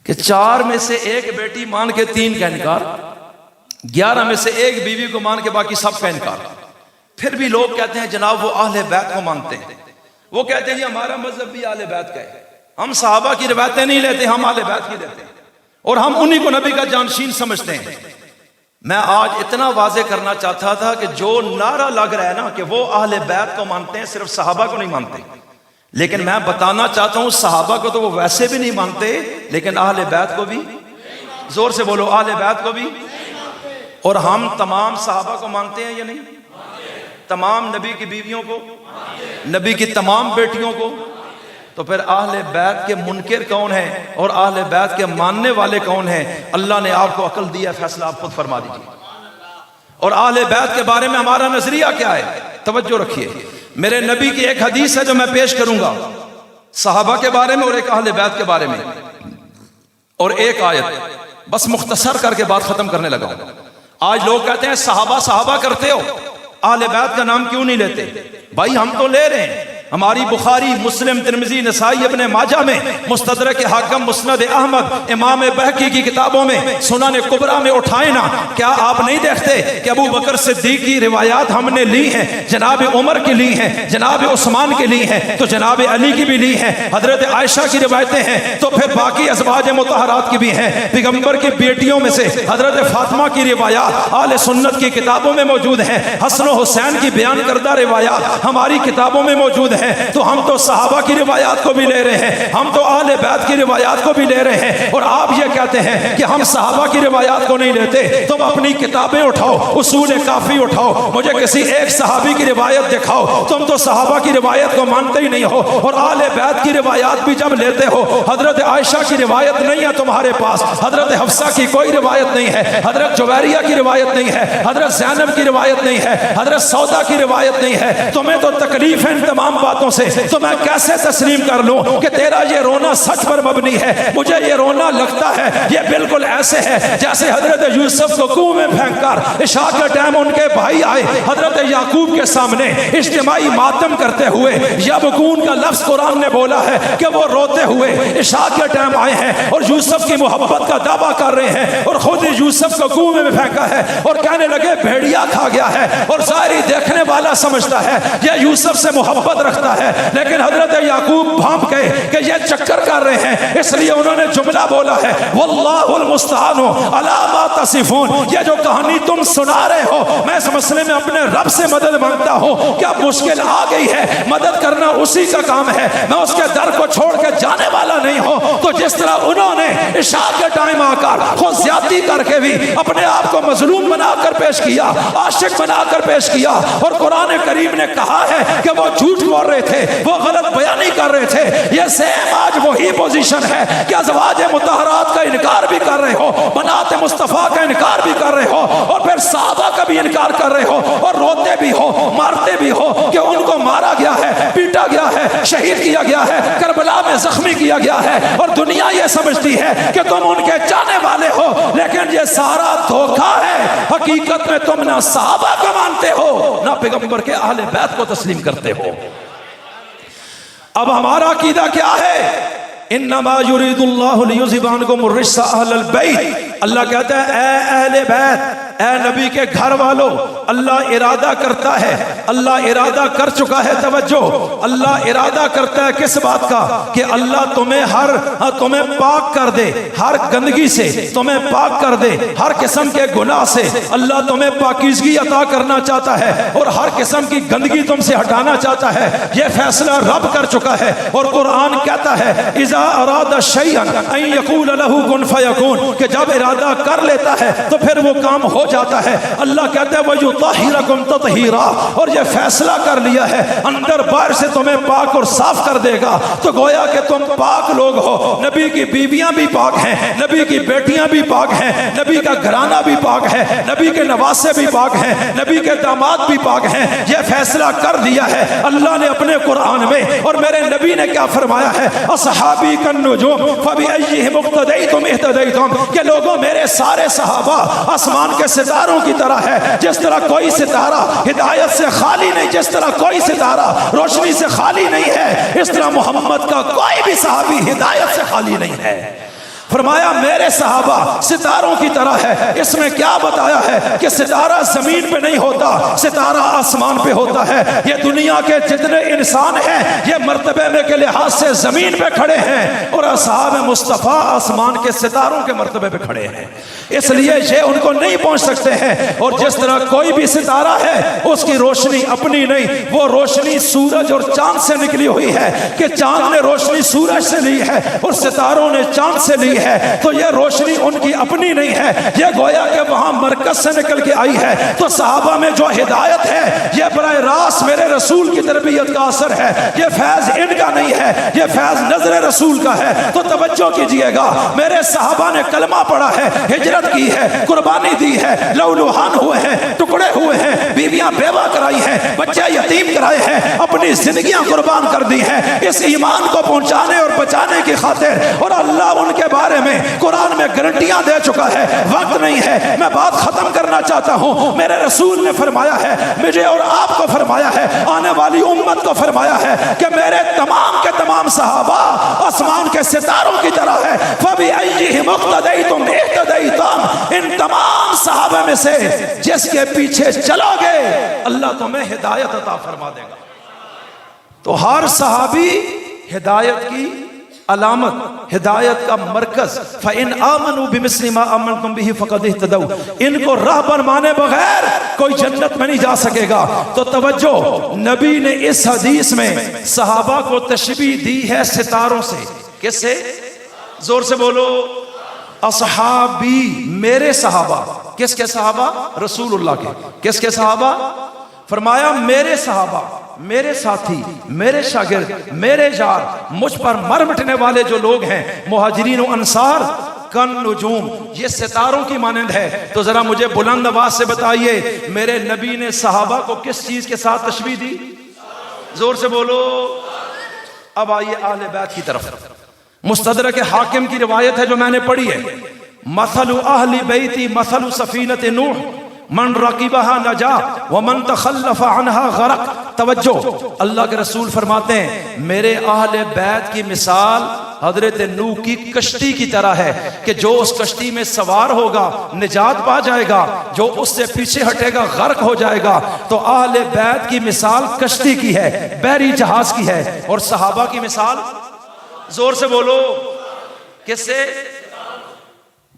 کہ 4 میں سے 1 بیٹی مان کے 3 کا انکار, 11 میں سے 1 بیوی کو مان کے باقی سب کا انکار. پھر بھی لوگ کہتے ہیں جناب وہ اہل بیت کو مانتے ہیں. وہ کہتے ہیں جی ہمارا مذہب بھی اہل بیت کا ہے, ہم صحابہ کی روایتیں نہیں لیتے, ہم اہل بیت کی لیتے ہیں اور ہم انہی کو نبی کا جانشین سمجھتے ہیں. میں آج اتنا واضح کرنا چاہتا تھا کہ جو نعرہ لگ رہا ہے نا کہ وہ اہل بیت کو مانتے ہیں, صرف صحابہ کو نہیں مانتے, لیکن میں بتانا چاہتا ہوں صحابہ کو تو وہ ویسے بھی نہیں مانتے, لیکن اہل بیت کو بھی, زور سے بولو, اہل بیت کو بھی. اور ہم تمام صحابہ کو مانتے ہیں یا نہیں؟ تمام نبی کی بیویوں کو, نبی کی تمام بیٹیوں کو. تو پھر اہل بیت کے منکر کون ہیں اور اہل بیت کے ماننے والے کون ہیں؟ اللہ نے آپ کو عقل دیا, فیصلہ آپ خود فرما دیجیے. اور اہل بیت کے بارے میں ہمارا نظریہ کیا ہے؟ توجہ رکھیے, میرے نبی کی ایک حدیث ہے جو میں پیش کروں گا صحابہ کے بارے میں اور ایک اہل بیت کے بارے میں, اور ایک آیت, بس مختصر کر کے بات ختم کرنے لگا ہوں. آج لوگ کہتے ہیں صحابہ صحابہ کرتے ہو, اہل بیت کا نام کیوں نہیں لیتے؟ بھائی ہم تو لے رہے ہیں, ہماری بخاری, مسلم, ترمذی, نسائی, ابن ماجہ میں, مستدرک حاکم, مسند احمد, امام بہقی کی کتابوں میں, سنن کبریٰ میں اٹھائے نا. کیا آپ نہیں دیکھتے کہ ابو بکر صدیق کی روایات ہم نے لی ہیں, جناب عمر کی لی ہیں, جناب عثمان کی لی ہیں, تو جناب علی کی بھی لی ہیں, حضرت عائشہ کی روایتیں ہیں, تو پھر باقی ازواج مطہرات کی بھی ہیں, پیغمبر کی بیٹیوں میں سے حضرت فاطمہ کی روایات اہل سنت کی کتابوں میں موجود ہیں, حسن و حسین کی بیان کردہ روایات ہماری کتابوں میں موجود ہیں تو ہم تو صحابہ کی روایات کو بھی لے رہے ہیں, ہم تو آل بیت کی روایات کو بھی لے رہے ہیں, اور آپ یہ کہتے ہیں کہ ہم صحابہ کی روایات کو نہیں لیتے. تم اپنی کتابیں اٹھاؤ, اصول کافی اٹھاؤ, مجھے کسی ایک صحابی کی روایت دکھاؤ. تم تو صحابہ کی روایت کو مانتے ہی نہیں ہو, اور آل بیت کی روایات بھی جب لیتے ہو, حضرت عائشہ کی روایت نہیں ہے تمہارے پاس, حضرت حفصہ کی کوئی روایت نہیں ہے, حضرت جویریہ کی روایت نہیں ہے, حضرت زینب کی روایت نہیں ہے, حضرت سودا کی روایت نہیں ہے. تمہیں تو تکلیف ہے ان تمام باتوں سے, تو میں کیسے تسلیم کر لوں کہ تیرا یہ رونا سچ پر مبنی ہے؟ مجھے یہ رونا لگتا ہے یہ بالکل ایسے ہے جیسے حضرت یوسف کو کنویں میں پھینک کر عشاء کے ٹائم ان کے بھائی آئے حضرت یعقوب کے سامنے اجتماعی ماتم کرتے ہوئے. یبکون کا لفظ قرآن نے بولا ہے کہ وہ روتے ہوئے عشاء کے ٹائم آئے ہیں اور یوسف کی محبت کا دعویٰ کر رہے ہیں, اور خود یوسف کو کنویں میں پھینکا ہے اور کہنے لگے بھیڑیا کھا گیا ہے, اور ظاہری دیکھنے والا سمجھتا ہے یہ یوسف سے محبت رکھتا ہے, لیکن حضرت یعقوب بھانپ گئے کہ یہ چکر کر رہے ہیں, اس لیے انہوں نے جملہ بولا ہے واللہ المستعان علی ما تصفون. یہ جو کہانی تم سنا رہے ہو, میں اس مسئلے میں اپنے رب سے مدد مانگتا ہوں. کیا مشکل آ گئی ہے, مدد کرنا اسی کا کام ہے, میں اس کے در کو چھوڑ کے جانے والا نہیں ہوں. تو جس طرح انہوں نے عشاء کے ٹائم آ کر خود زیادتی کر کے بھی اپنے آپ کو مظلوم بنا کر پیش کیا, عاشق بنا کر پیش کیا, اور قرآن کریم نے کہا ہے کہ وہ جھوٹ بول رہے تھے, وہ غلط بیانی کر رہے تھے, یہ سیم آج وہی پوزیشن ہے کہ ازواج مطہرات کا انکار بھی کر رہے ہو, بنات مصطفیٰ کا انکار بھی کر رہے ہو, اور پھر صحابہ کا بھی انکار کر رہے ہو, اور روتے بھی ہو, مارتے بھی ہو کہ ان کو مارا گیا ہے, پیٹا گیا ہے, شہید کیا گیا ہے, کربلا میں زخمی کیا گیا ہے, اور دنیا یہ سمجھتی ہے کہ تم ان کے جانے والے ہو, لیکن یہ سارا دھوکہ ہے. حقیقت میں تم نہ صحابہ کو مانتے ہو نہ پیغمبر کے اہل بیت کو تسلیم کرتے ہو. اب ہمارا عقیدہ کیا ہے؟ انما یرید اللہ لیذھب عنکم الرجس اہل البیت. اللہ کہتا ہے اے اہل بیت, اے نبی کے گھر والوں, اللہ ارادہ کرتا ہے, اللہ ارادہ کر چکا ہے. توجہ, اللہ ارادہ کرتا ہے کس بات کا؟ کہ اللہ تمہیں پاک کر دے, ہر گندگی سے تمہیں پاک کر دے, ہر قسم کے گناہ سے اللہ تمہیں پاکیزگی عطا کرنا چاہتا ہے, اور ہر قسم کی گندگی تم سے ہٹانا چاہتا ہے. یہ فیصلہ رب کر چکا ہے, اور قرآن کہتا ہے اذا اراد شیئا ان یقول له کن فیکون, کہ جب ارادہ کر لیتا ہے تو پھر وہ کام ہو جاتا ہے. اللہ کہتا ہے وَيُطَهِّرَكُمْ تَطْهِيرًا, اور یہ فیصلہ کر لیا ہے اندر باہر سے تمہیں پاک اور صاف کر دے گا. تو گویا کہ تم پاک لوگ ہو, نبی کی بیویاں بھی پاک ہیں, نبی کی بیٹیاں بھی پاک ہیں, نبی کا گھرانہ بھی پاک ہے, نبی کے نواسے بھی پاک ہیں, نبی کے داماد بھی پاک ہیں. یہ فیصلہ کر دیا ہے اللہ نے اپنے قرآن میں, اور میرے نبی نے کیا فرمایا ہے اصحابی کالنجوم فبأیہم اقتدیتم اہتدیتم, کہ لوگوں میرے سارے صحابہ آسمان کے ستاروں کی طرح ہے. جس طرح کوئی ستارہ ہدایت سے خالی نہیں, جس طرح کوئی ستارہ روشنی سے خالی نہیں ہے, اس طرح محمد کا کوئی بھی صحابی ہدایت سے خالی نہیں ہے. فرمایا میرے صحابہ ستاروں کی طرح ہے. اس میں کیا بتایا ہے کہ ستارہ زمین پہ نہیں ہوتا, ستارہ آسمان پہ ہوتا ہے. یہ دنیا کے جتنے انسان ہیں یہ مرتبے میں کے لحاظ سے زمین پہ کھڑے ہیں, اور اصحاب مصطفیٰ آسمان کے ستاروں کے مرتبے پہ کھڑے ہیں, اس لیے یہ ان کو نہیں پہنچ سکتے ہیں. اور جس طرح کوئی بھی ستارہ ہے اس کی روشنی اپنی نہیں, وہ روشنی سورج اور چاند سے نکلی ہوئی ہے, کہ چاند نے روشنی سورج سے لی ہے اور ستاروں نے چاند سے لی ہے. تو یہ روشنی ان کی اپنی نہیں ہے, یہ گویا کہ وہاں مرکز سے نکل کے آئی ہے. تو صحابہ میں جو ہدایت ہے یہ براہ راست میرے رسول کی تربیت کا اثر ہے, یہ فیض ان کا نہیں ہے, یہ فیض نظر رسول کا ہے. تو توجہ کیجئے گا, میرے صحابہ نے کلمہ پڑھا ہے, ہجرت کی ہے, قربانی دی ہے, لہولہان ہوئے ہیں, ٹکڑے ہوئے ہیں, بیویاں بیوہ کرائی ہیں, بچے یتیم کرائے ہیں, اپنی زندگیاں قربان کر دی ہیں اس ایمان کو پہنچانے اور بچانے کی خاطر. اور اللہ ان کے بارے میں قرآن میں گارنٹیاں دے چکا ہے. وقت نہیں ہے, میں بات ختم کرنا چاہتا ہوں. میرے رسول نے فرمایا ہے, مجھے اور آپ کو فرمایا ہے, آنے والی امت کو فرمایا ہے کہ میرے تمام کے تمام صحابہ آسمان کے ستاروں کی طرح ہے. فَبِأَيِّهِمْ اقْتَدَيْتُمْ اهْتَدَيْتُمْ, ان تمام صحابہ میں سے جس کے پیچھے چلو گے اللہ تمہیں ہدایت عطا فرما دے گا. تو ہر صحابی ہدایت کی علامت، ہدایت کا مرکز، فَإِنْ آمَنُوا بِمِثْلِ مَا آمَنْتُمْ بِهِ فَقَدِ اهْتَدَوْا، ان کو راہبر مانے بغیر کوئی جنت میں نہیں جا سکے گا۔ تو توجہ، نبی نے اس حدیث میں صحابہ کو تشبیہ دی ہے ستاروں سے۔ کس سے؟ زور سے بولو، اصحابی، میرے صحابہ۔ کس کے صحابہ؟ رسول اللہ کے۔ کس کے صحابہ؟ فرمایا میرے صحابہ، میرے ساتھی، میرے شاگرد، میرے یار، مجھ پر مر مٹنے والے جو لوگ ہیں مہاجرین و انصار، کن نجوم، یہ ستاروں کی مانند ہے۔ تو ذرا مجھے بلند آواز سے بتائیے میرے نبی نے صحابہ کو کس چیز کے ساتھ تشبیہ دی؟ زور سے بولو۔ اب آئیے اہل بیت کی طرف۔ مستدرک حاکم کی روایت ہے جو میں نے پڑھی ہے، مثل اہل بیتی مثل سفینۃ نوح من رقیبہا نجا ومن تخلف عنہا غرق۔ توجہ، اللہ کے رسول فرماتے ہیں میرے اہل بیت کی مثال حضرت نوح کی کشتی کی طرح ہے کہ جو اس کشتی میں سوار ہوگا نجات پا جائے گا، جو اس سے پیچھے ہٹے گا غرق ہو جائے گا۔ تو اہل بیت کی مثال کشتی کی ہے، بحری جہاز کی ہے، اور صحابہ کی مثال، زور سے بولو، کس سے؟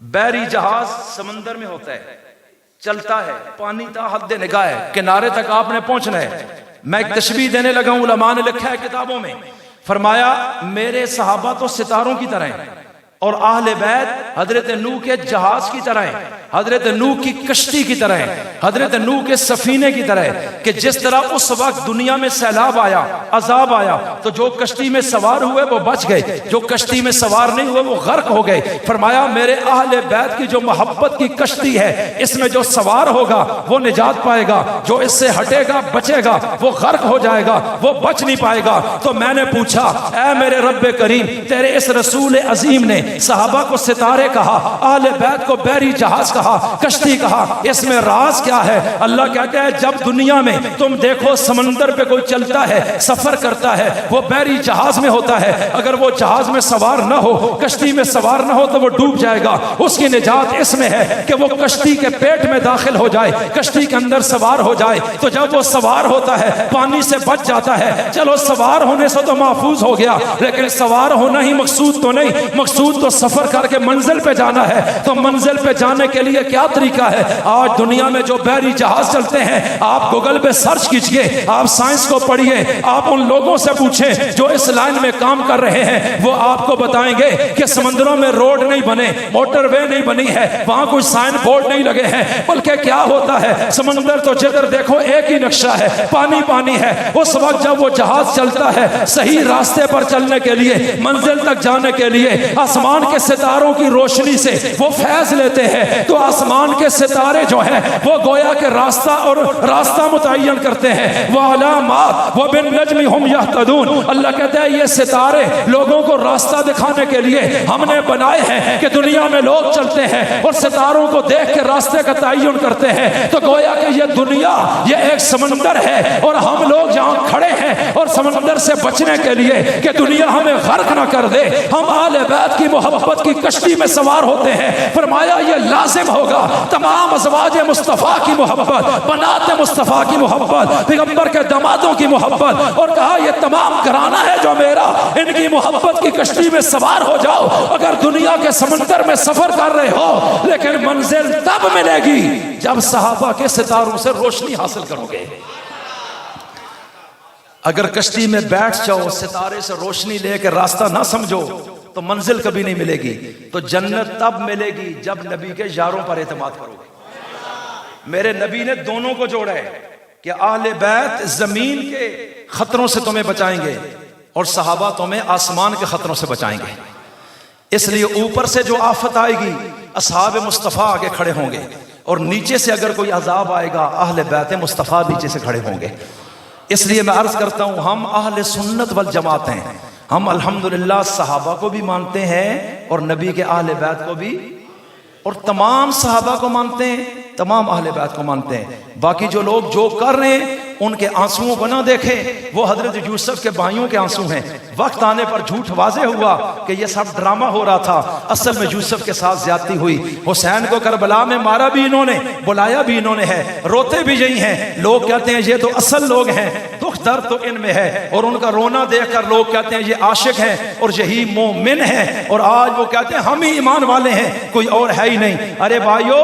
بحری جہاز سمندر میں ہوتا ہے، چلتا ہے، پانی تا حد نگاہ ہے، کنارے تک آپ نے پہنچنا ہے۔ میں ایک تشبیہ دینے لگا ہوں، علماء نے لکھا ہے کتابوں میں، فرمایا میرے صحابہ تو ستاروں کی طرح ہیں، اور اہل بیت حضرت نوح کے جہاز کی طرح ہیں، حضرت نوح کی کشتی کی طرح ہے، حضرت نوح کے سفینے کی طرح ہے، کہ جس طرح اس وقت دنیا میں سیلاب آیا، عذاب آیا، تو جو کشتی میں سوار ہوئے وہ بچ گئے، جو کشتی میں سوار نہیں ہوئے وہ غرق ہو گئے۔ فرمایا میرے اہل بیت کی جو محبت کی کشتی ہے، اس میں جو سوار ہوگا وہ نجات پائے گا، جو اس سے ہٹے گا بچے گا وہ غرق ہو جائے گا، وہ بچ نہیں پائے گا۔ تو میں نے پوچھا اے میرے رب کریم، تیرے اس رسول عظیم نے صحابہ کو ستارے کہا، اہل بیت کو بحری جہاز کہا، کشتی کہا، اس میں راز کیا ہے؟ اللہ کہتا ہے جب دنیا میں تم دیکھو سمندر پہ کوئی چلتا ہے، سفر کرتا ہے، وہ بحری جہاز میں ہوتا ہے، اگر وہ جہاز میں سوار نہ ہو، کشتی میں سوار نہ ہو تو وہ ڈوب جائے گا۔ اس کی نجات اس میں ہے کہ وہ کشتی کے پیٹ میں داخل ہو جائے، کشتی کے اندر سوار ہو جائے، تو جب وہ سوار ہوتا ہے پانی سے بچ جاتا ہے۔ چلو سوار ہونے سے تو محفوظ ہو گیا، لیکن سوار ہونا ہی مقصود تو نہیں، مقصود تو سفر کر کے منزل پہ جانا ہے۔ تو منزل پہ جانے کے لیے کیا طریقہ ہے؟ آج دنیا میں جو بحری جہاز چلتے ہیں، آپ گوگل پہ سرچ کیجئے، آپ سائنس کو پڑھیے، آپ ان لوگوں سے پوچھیں جو اس لائن میں کام کر رہے ہیں، وہ آپ کو بتائیں گے کہ سمندروں میں روڈ نہیں بنے، موٹر وے نہیں بنی ہے، وہاں کوئی سائن بورڈ نہیں لگے ہیں، بلکہ کیا ہوتا ہے سمندر تو جدھر دیکھو ایک ہی نقشہ ہے، پانی پانی ہے۔ اس وقت جب وہ جہاز چلتا ہے صحیح راستے پر چلنے کے لیے، منزل تک جانے کے لیے آسمان کے ستاروں کی روشنی سے وہ فیض لیتے ہیں، تو آسمان کے ستارے جو ہیں وہ گویا کہ راستہ اور راستہ متعین کرتے ہیں، وہ علامات وہ بالنجم ہم یہتدون۔ اللہ کہتا ہے یہ ستارے لوگوں کو راستہ دکھانے کے لیے ہم نے بنائے ہیں کہ دنیا میں لوگ چلتے ہیں اور ستاروں کو دیکھ کے راستے کا تعین کرتے ہیں۔ تو گویا کہ یہ دنیا یہ ایک سمندر ہے، اور ہم لوگ جہاں کھڑے ہیں اور سمندر سے بچنے کے لیے کہ دنیا ہمیں غرق نہ کر دے، ہم آل بیت کی محبت کی کشتی میں سوار ہوتے ہیں۔ فرمایا یہ لازم ہوگا تمام ازواج مصطفیٰ کی محبت، بنات مصطفیٰ کی محبت، پیغمبر کے دامادوں کی محبت، اور کہا یہ تمام گھرانہ ہے جو میرا، ان کی محبت کی کشتی میں سوار ہو جاؤ۔ اگر دنیا کے سمندر میں سفر کر رہے ہو، لیکن منزل تب ملے گی جب صحابہ کے ستاروں سے روشنی حاصل کرو گے۔ اگر کشتی میں بیٹھ جاؤ، ستارے سے روشنی لے کے راستہ نہ سمجھو، تو منزل کبھی نہیں ملے گی۔ تو جنت تب ملے گی جب نبی کے یاروں پر اعتماد کرو گے۔ میرے نبی نے دونوں کو جوڑا ہے کہ اہل بیت زمین کے خطروں سے تمہیں بچائیں گے، اور صحابہ تمہیں آسمان کے خطروں سے بچائیں گے۔ اس لیے اوپر سے جو آفت آئے گی اصحاب مصطفیٰ آگے کھڑے ہوں گے، اور نیچے سے اگر کوئی عذاب آئے گا اہل بیت مصطفیٰ نیچے سے کھڑے ہوں گے۔ اس لیے میں عرض کرتا ہوں ہم اہل سنت والجماعت ہیں، ہم الحمدللہ صحابہ کو بھی مانتے ہیں اور نبی کے اہل بیت کو بھی، اور تمام صحابہ کو مانتے ہیں، تمام اہل بیت کو مانتے ہیں۔ باقی جو لوگ جو کر رہے ہیں ان کے آنسوؤں کو نہ دیکھیں، وہ حضرت یوسف کے بھائیوں کے آنسو ہیں۔ وقت آنے پر جھوٹ واضح ہوا کہ یہ سب ڈرامہ ہو رہا تھا، اصل میں یوسف کے ساتھ زیادتی ہوئی۔ حسین کو کربلا میں مارا بھی انہوں نے، بلایا بھی انہوں نے ہے، روتے بھی یہی ہیں۔ لوگ کہتے ہیں یہ تو اصل لوگ ہیں، تو دکھ درد تو ان میں ہے، اور ان کا رونا دیکھ کر لوگ کہتے ہیں یہ عاشق ہیں اور یہی مومن ہیں، اور آج وہ کہتے ہیں ہم ہی ایمان والے ہیں، کوئی اور ہے ہی نہیں۔ ارے بھائیو،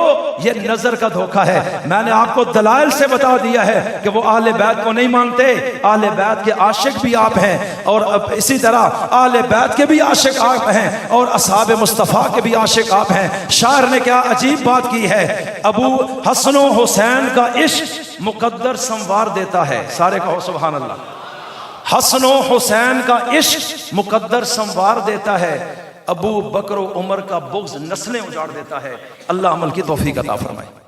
یہ نظر کا دھوکہ ہے۔ میں نے آپ کو دلائل سے بتا دیا ہے کہ وہ اہل بیت کو نہیں مانتے۔ اہل بیت کے عاشق بھی آپ ہیں، اور اسی طرح اہل بیت کے بھی عاشق آپ ہیں، اور اصحاب مصطفیٰ کے بھی عاشق آپ ہیں۔ شاعر نے کیا عجیب بات کی ہے، ابو حسن و حسین کا عشق مقدر سنوار دیتا ہے۔ سارے کہو سبحان اللہ۔ حسن و حسین کا عشق مقدر سنوار دیتا ہے، ابو بکر و عمر کا بغض نسلیں اجاڑ دیتا ہے۔ اللہ عمل کی توفیق عطا فرمائے۔